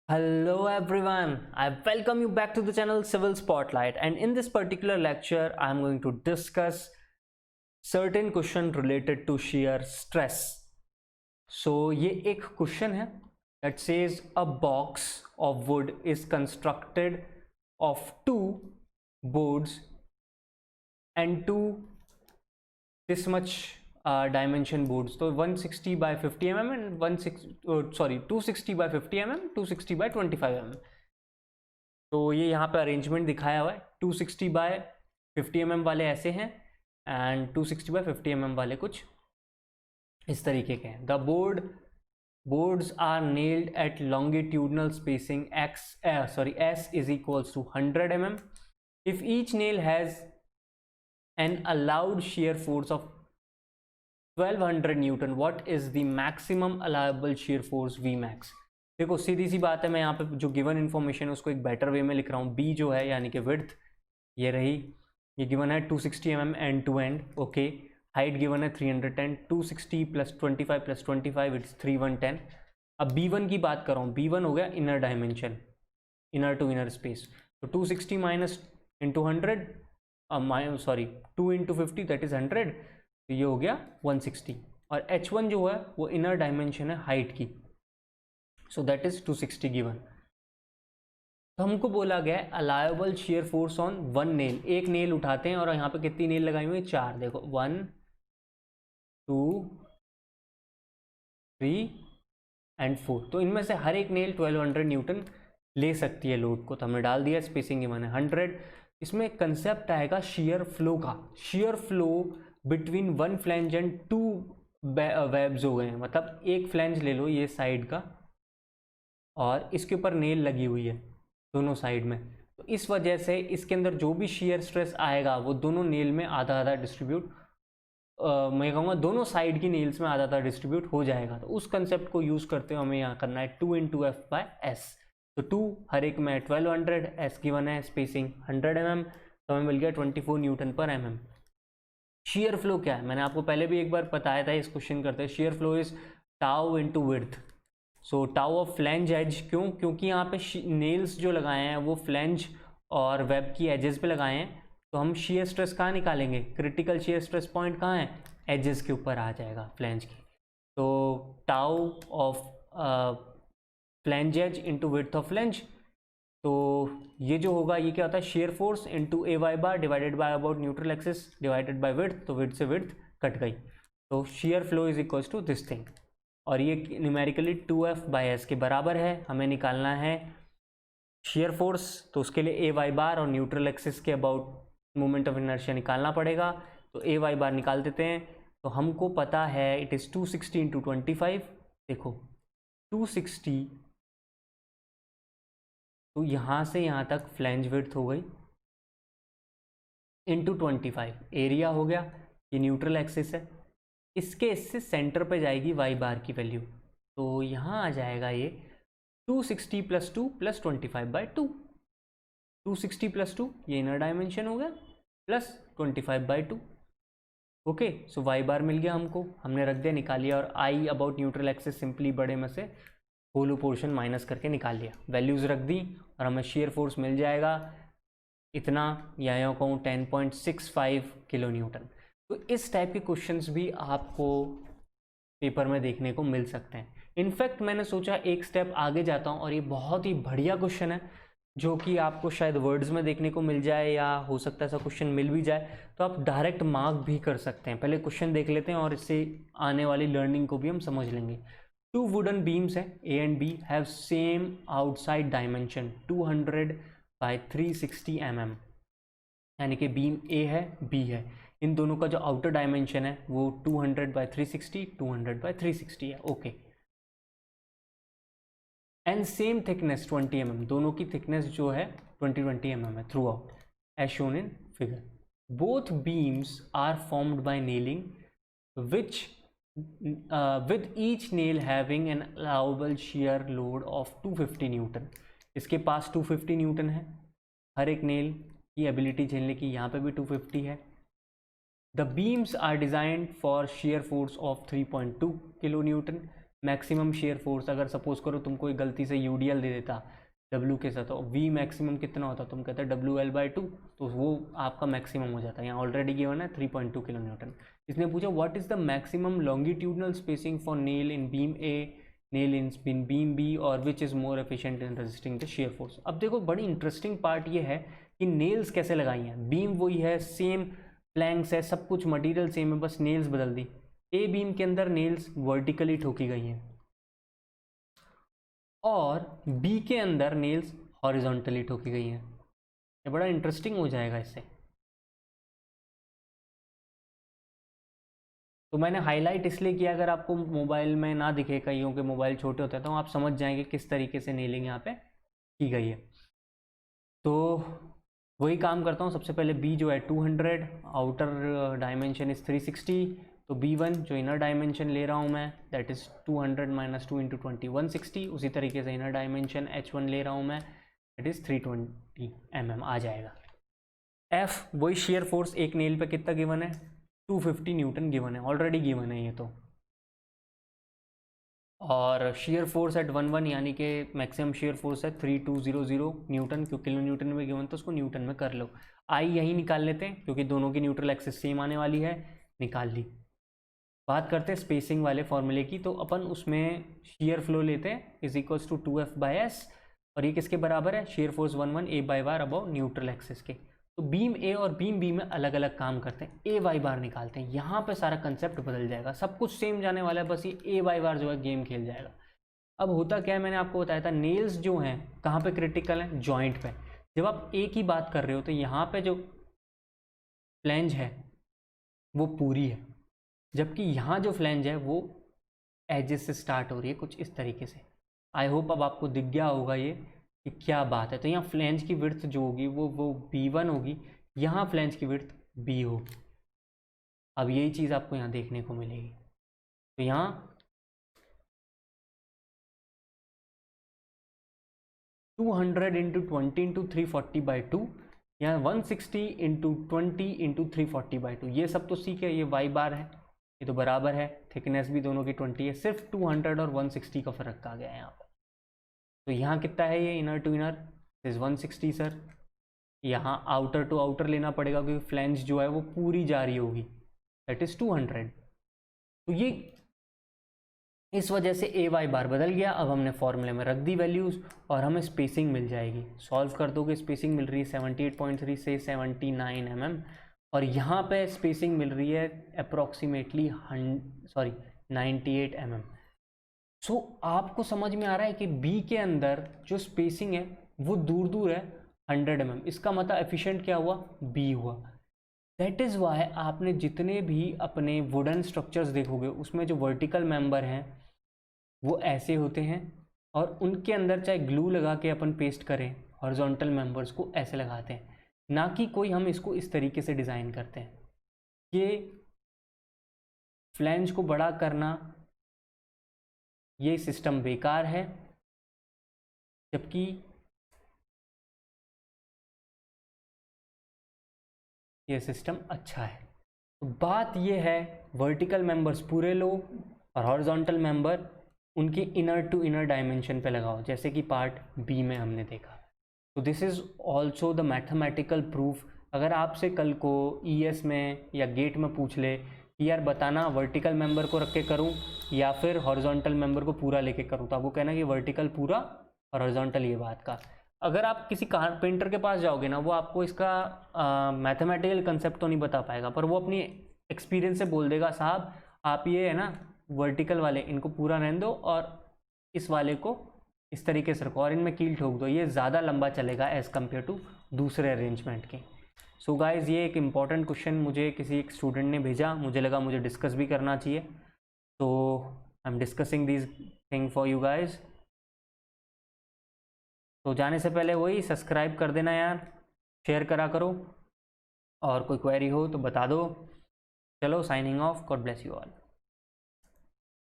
Hello everyone, I welcome you back to the channel Civil Spotlight, and in this particular lecture I am going to discuss certain question related to shear stress. So ये एक question है that says a box of wood is constructed of two boards and two this much dimension boards. तो 160 by 50 mm and 260 by 50 mm, 260 by 25 mm. तो ये यहाँ पे arrangement दिखाया हुआ है. 260 बाय 50 mm वाले ऐसे हैं एंड 260 बाय 50 mm वाले कुछ इस तरीके के हैं. The boards are nailed at longitudinal spacing S is equals to 100 mm. If each nail has an allowed shear force of 1200 Newton, what is the maximum allowable shear force Vmax? देखो सीधी सी बात है, मैं यहाँ पे जो गिवन इन्फॉर्मेशन है उसको एक बेटर वे में लिख रहा हूँ. बी जो है यानी कि विड्थ ये रही, ये गिवन है 260 mm end to end. Okay, height given है 310. 260 प्लस 25 प्लस 25 इट्स 3110. अब B1 की बात कर रहा हूँ. B1 हो गया inner dimension, inner to inner space. तो 260 minus into 100 2 into 50 that is 100. तो ये हो गया 160. और H1 जो है वो इनर डायमेंशन है हाइट की, सो दैट इज 260 गिवन. तो हमको बोला गया allowable shear force on one nail. एक नेल उठाते हैं और यहाँ पे कितनी नेल लगाई हुई है? 4. देखो 1 2 3 एंड 4. तो इनमें से हर एक नेल 1200 न्यूटन ले सकती है लोड को. तो हमने डाल दिया, स्पेसिंग गिवन है 100. इसमें कंसेप्ट आएगा शेयर फ्लो का. Shear flow between one flange and two webs हो गए हैं. मतलब एक फ्लैंज ले लो ये साइड का और इसके ऊपर नेल लगी हुई है दोनों साइड में. तो इस वजह से इसके अंदर जो भी शेयर स्ट्रेस आएगा वो दोनों नेल में आधा आधा डिस्ट्रीब्यूट, मैं कहूँगा दोनों साइड की नेल्स में आधा आधा डिस्ट्रीब्यूट हो जाएगा. तो उस कंसेप्ट को यूज़ करते हुए हमें यहाँ करना है 2 इंटू एफ बाय एस. तो 2 हर एक में 1200, एस गिवन है स्पेसिंग 100 mm. तो हमें मिल गया 24 न्यूटन पर mm. शेयर फ्लो क्या है मैंने आपको पहले भी एक बार बताया था इस क्वेश्चन करते हैं. Shear flow is tau into width. So tau of flange edge. क्यों? क्योंकि यहाँ पे नेल्स जो लगाए हैं वो फ्लैंज और वेब की एजेस पे लगाए हैं. तो हम शेयर स्ट्रेस कहाँ निकालेंगे? क्रिटिकल शेयर स्ट्रेस पॉइंट कहाँ है? एजेस के ऊपर आ जाएगा फ्लैंज की. तो tau of flange edge into width of flange. तो ये जो होगा ये क्या होता है? Shear force into A Y bar divided by about neutral axis divided by width. तो विड्थ से विड्थ कट गई. तो shear flow is equals to this thing. और ये न्यूमेरिकली 2F बाय एस के बराबर है. हमें निकालना है शेयर फोर्स, तो उसके लिए ए वाई बार और न्यूट्रल एक्सिस के अबाउट मोमेंट ऑफ इनर्शिया निकालना पड़ेगा. तो ए वाई बार निकाल देते हैं. तो हमको पता है इट इज़ 260 इंटू 25. देखो 260, तो यहाँ से यहाँ तक फ्लैंज विड्थ हो गई इंटू 25. एरिया हो गया, ये न्यूट्रल एक्सिस है. इससे सेंटर पे जाएगी वाई बार की वैल्यू. तो यहाँ आ जाएगा ये 260 प्लस 2 प्लस 25 बाई 2. 260 प्लस 2 ये इनर डायमेंशन हो गया plus 25 by 2. Okay, so Y bar मिल गया हमको. हमने रख दिया, निकाल लिया. और I about neutral axis simply बड़े में से होलो पोर्शन माइनस करके निकाल लिया. वैल्यूज़ रख दी और हमें शेयर फोर्स मिल जाएगा इतना, या कहूँ 10.65 किलो न्यूटन. तो इस टाइप के क्वेश्चंस भी आपको पेपर में देखने को मिल सकते हैं. इनफैक्ट मैंने सोचा एक स्टेप आगे जाता हूँ और ये बहुत ही बढ़िया क्वेश्चन है जो कि आपको शायद वर्ड्स में देखने को मिल जाए या हो सकता है ऐसा क्वेश्चन मिल भी जाए. तो आप डायरेक्ट मार्क भी कर सकते हैं. पहले क्वेश्चन देख लेते हैं और इससे आने वाली लर्निंग को भी हम समझ लेंगे. 2 वुडन बीम्स हैं A and B, have same outside dimension 200 by 360 mm. यानी कि बीम ए है बी है, इन दोनों का जो आउटर डायमेंशन है वो 200 बाई 360 200 बाई 360 है. Okay, and same thickness 20 mm. दोनों की थिकनेस जो है 20 mm है throughout as shown in figure. Both beams are formed by nailing which with each nail having an allowable shear load of 250 Newton. इसके पास 250 Newton है हर एक nail की ability झेलने की. यहाँ पे भी 250 है. The beams are designed for shear force of 3.2 kilo Newton. Maximum shear force, अगर सपोज करो तुम कोई गलती से यूडीएल दे देता डब्ल्यू के साथ, तो वी मैक्सिमम कितना होता, तुम कहते WL/2, तो वो आपका मैक्सिमम हो जाता है। यहाँ ऑलरेडी गिवन है 3.2 किलो न्यूटन। इसने पूछा what is the maximum longitudinal spacing for nail in beam A, nail in beam B, और which is more efficient in resisting the shear force. अब देखो बड़ी इंटरेस्टिंग पार्ट ये है कि नेल्स कैसे लगाई हैं। बीम वही है, सेम प्लैंक्स है, सब कुछ मटेरियल सेम है, बस नेल्स बदल दी। ए बीम के अंदर नेल्स वर्टिकली ठोकी गई हैं और बी के अंदर नेल्स हॉरिजॉन्टली ठोकी गई हैं। ये बड़ा इंटरेस्टिंग हो जाएगा इससे। तो मैंने हाईलाइट इसलिए किया, अगर आपको मोबाइल में ना दिखे, कईयों के मोबाइल छोटे होते हैं, तो आप समझ जाएंगे किस तरीके से नेलिंग यहाँ पे की गई है। तो वही काम करता हूँ। सबसे पहले बी जो है 200, आउटर डायमेंशन इज 360, तो B1 जो इनर डायमेंशन ले रहा हूँ मैं, दैट इज़ 200 - 2 × 20 160। उसी तरीके से इनर डायमेंशन H1 ले रहा हूँ मैं, दैट इज़ 320 mm आ जाएगा। F वही शेयर फोर्स एक नेल पे कितना गिवन है, 250 न्यूटन गिवन है, ऑलरेडी गिवन है ये तो। और शेयर फोर्स एट 1 यानी कि मैक्सिमम शेयर फोर्स है 3200 न्यूटन, क्योंकि किलो न्यूटन में गिवन तो उसको न्यूटन में कर लो। आई यही निकाल लेते हैं क्योंकि दोनों की न्यूट्रल एक्सिस सेम आने वाली है, निकाल ली। बात करते हैं स्पेसिंग वाले फॉर्मूले की, तो अपन उसमें शेयर फ्लो लेते हैं इज इक्वल्स टू 2F/S, और ये किसके बराबर है, शेयर फोर्स 1 A/बार अबाउ न्यूट्रल एक्सिस के। तो बीम ए और बीम बी में अलग अलग काम करते हैं, A/बार निकालते हैं। यहाँ पे सारा कंसेप्ट बदल जाएगा, सब कुछ सेम जाने वाला है, बस ये A/बार जो है गेम खेल जाएगा। अब होता क्या है, मैंने आपको बताया था नेल्स जो हैं कहाँ पे क्रिटिकल हैं, जॉइंट पे। जब आप ए की बात कर रहे हो तो यहाँ पे जो फ्लैंज है वो पूरी है, जबकि यहाँ जो फ्लैंज है वो एजेस से स्टार्ट हो रही है कुछ इस तरीके से। आई होप अब आपको दिख गया होगा ये कि क्या बात है। तो यहाँ फ्लैंज की विड्थ जो होगी वो B1 होगी, यहाँ फ्लैंज की विड्थ B होगी। अब यही चीज़ आपको यहाँ देखने को मिलेगी। तो यहाँ 200 × 20 × 340/2, यहाँ 160 × 20 × 340/2, ये सब तो सीख है, ये Y/बार है, ये तो बराबर है, थिकनेस भी दोनों की 20 है, सिर्फ 200 और 160 का फर्क आ गया है यहाँ पर। तो यहाँ कितना है, ये inner to inner is 160 sir. यहाँ आउटर टू आउटर लेना पड़ेगा क्योंकि फ्लैंज जो है वो पूरी जा रही होगी, दैट इज 200। तो ये इस वजह से A/बार बदल गया। अब हमने फॉर्मूले में रख दी वैल्यूज़ और हमें स्पेसिंग मिल जाएगी। सॉल्व कर दोगे स्पेसिंग मिल रही है 78.3 से 79 mm, और यहाँ पे स्पेसिंग मिल रही है अप्रॉक्सीमेटली 98 mm। सो आपको समझ में आ रहा है कि B के अंदर जो स्पेसिंग है वो दूर दूर है 100 mm। इसका मतलब एफिशिएंट क्या हुआ, B हुआ। दैट इज़ वाई आपने जितने भी अपने वुडन स्ट्रक्चर्स देखोगे उसमें जो वर्टिकल मेंबर हैं वो ऐसे होते हैं, और उनके अंदर चाहे ग्लू लगा के अपन पेस्ट करें, हॉरिजॉन्टल मेंबर्स को ऐसे लगाते हैं, ना कि कोई हम इसको इस तरीके से डिज़ाइन करते हैं। ये फ्लैंज को बड़ा करना, ये सिस्टम बेकार है, जबकि ये सिस्टम अच्छा है। तो बात ये है वर्टिकल मेंबर्स पूरे लो और हॉरिजॉन्टल मेंबर उनके इनर टू इनर डायमेंशन पे लगाओ, जैसे कि पार्ट बी में हमने देखा। तो this is also the mathematical proof. अगर आपसे कल को ES में या गेट में पूछ ले कि यार बताना वर्टिकल मेंबर को रख के करूँ या फिर हॉरिजॉन्टल मेंबर को पूरा लेके करूँ, तो आपको कहना कि वर्टिकल पूरा और हॉरिजॉन्टल ये बात का। अगर आप किसी कारपेंटर के पास जाओगे ना, वो आपको इसका मैथमेटिकल कंसेप्ट तो नहीं बता पाएगा, पर वो अपनी एक्सपीरियंस से बोल देगा साहब आप ये है ना वर्टिकल वाले इनको पूरा रहने दो और इस वाले को इस तरीके से रखो और इनमें कील ठोक दो, ये ज़्यादा लंबा चलेगा एज़ कम्पेयर टू दूसरे अरेंजमेंट के। सो गाइज़ ये एक इम्पॉर्टेंट क्वेश्चन मुझे किसी एक स्टूडेंट ने भेजा, मुझे लगा मुझे डिस्कस भी करना चाहिए, तो I am discussing this thing for you guys. तो जाने से पहले वही सब्सक्राइब कर देना यार, शेयर करा करो, और कोई क्वेरी हो तो बता दो। चलो signing off, God bless you all.